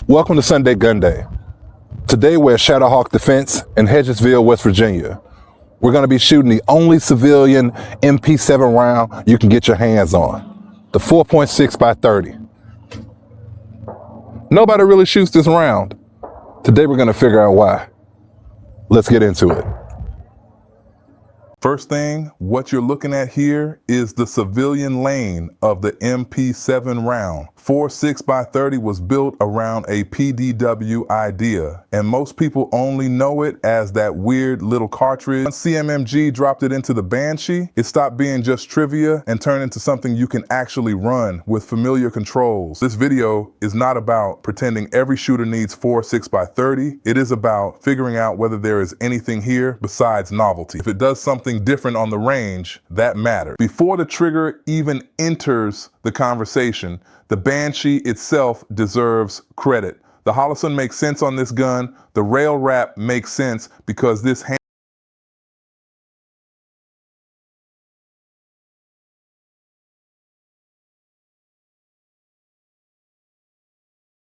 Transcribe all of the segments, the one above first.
Welcome to Sunday Gunday. Today we're at Shadowhawk Defense in Hedgesville, West Virginia. We're going to be shooting the only civilian MP7 round you can get your hands on, the 4.6x30. Nobody really shoots this round. Today we're going to figure out why. Let's get into it. First thing, what you're looking at here is the civilian lane of the MP7 round. 4.6x30 was built around a PDW idea, and most people only know it as that weird little cartridge. Once CMMG dropped it into the Banshee, it stopped being just trivia and turned into something you can actually run with familiar controls. This video is not about pretending every shooter needs 4.6x30. It is about figuring out whether there is anything here besides novelty. If it does something different on the range, that matters. Before the trigger even enters the conversation, the Banshee itself deserves credit. The Holosun makes sense on this gun. The rail wrap makes sense because this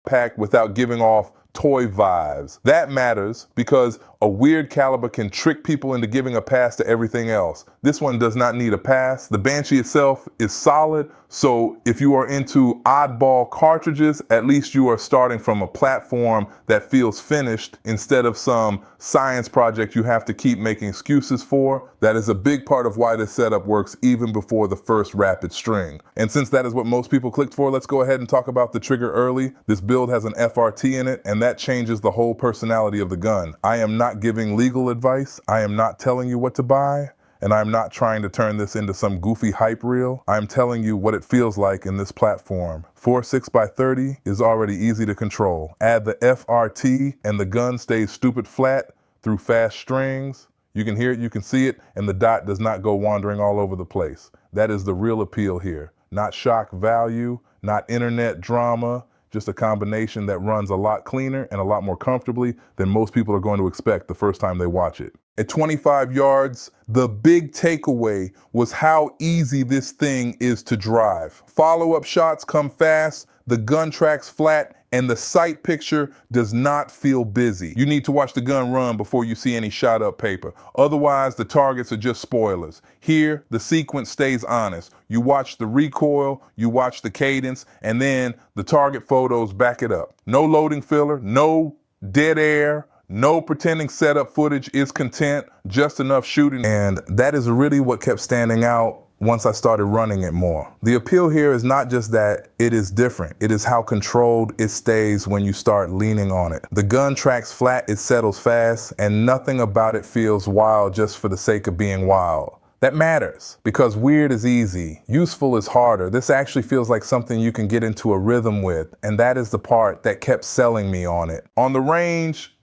packed without giving off toy vibes. That matters because a weird caliber can trick people into giving a pass to everything else. This one does not need a pass. The Banshee itself is solid, so if you are into oddball cartridges, at least you are starting from a platform that feels finished instead of some science project you have to keep making excuses for. That is a big part of why this setup works even before the first rapid string. And since that is what most people clicked for, let's go ahead and talk about the trigger early. This build has an FRT in it, and that changes the whole personality of the gun. I am not giving legal advice. I am not telling you what to buy. And I'm not trying to turn this into some goofy hype reel. I'm telling you what it feels like in this platform. 4.6x30 is already easy to control. Add the FRT and the gun stays stupid flat through fast strings. You can hear it, you can see it, and the dot does not go wandering all over the place. That is the real appeal here. Not shock value, not internet drama, just a combination that runs a lot cleaner and a lot more comfortably than most people are going to expect the first time they watch it. At 25 yards, the big takeaway was how easy this thing is to drive. Follow-up shots come fast, the gun tracks flat, and the sight picture does not feel busy. You need to watch the gun run before you see any shot up paper. Otherwise, the targets are just spoilers. Here, the sequence stays honest. You watch the recoil, you watch the cadence, and then the target photos back it up. No loading filler, no dead air, no pretending setup footage is content, just enough shooting. And that is really what kept standing out once I started running it more. The appeal here is not just that it is different, it is how controlled it stays when you start leaning on it. The gun tracks flat, it settles fast, and nothing about it feels wild just for the sake of being wild. That matters because weird is easy, useful is harder. This actually feels like something you can get into a rhythm with, and that is the part that kept selling me on it. On the range,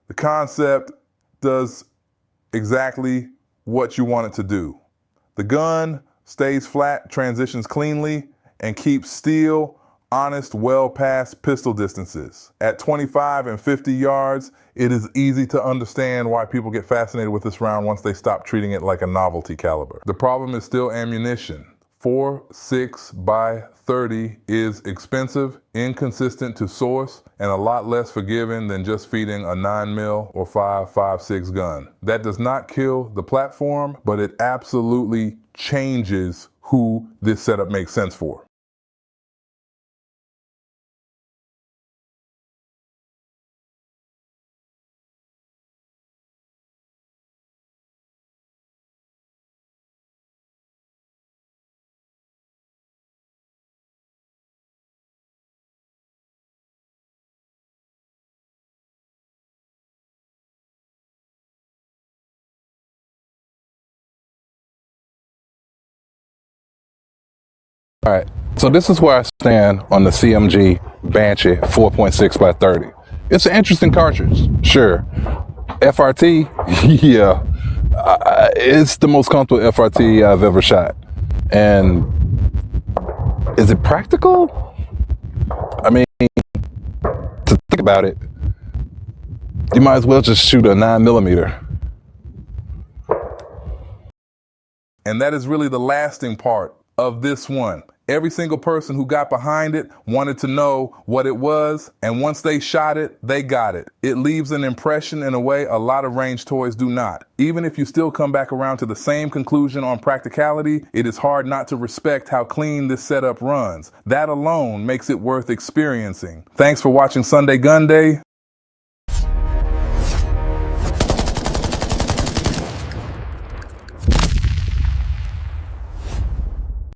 the concept does exactly what you want it to do. The gun stays flat, transitions cleanly, and keeps still, honest, well past pistol distances. At 25 and 50 yards, it is easy to understand why people get fascinated with this round once they stop treating it like a novelty caliber. The problem is still ammunition. 4.6x30 is expensive, inconsistent to source, and a lot less forgiving than just feeding a 9mm or 5.56 gun. That does not kill the platform, but it absolutely changes who this setup makes sense for. All right, so this is where I stand on the CMMG Banshee 4.6x30. It's an interesting cartridge, sure. FRT, yeah, it's the most comfortable FRT I've ever shot. And is it practical? I mean, to think about it, you might as well just shoot a 9mm. And that is really the lasting part of this one. Every single person who got behind it wanted to know what it was, and once they shot it, they got it. It leaves an impression in a way a lot of range toys do not. Even if you still come back around to the same conclusion on practicality, it is hard not to respect how clean this setup runs. That alone makes it worth experiencing. Thanks for watching Sunday Gunday.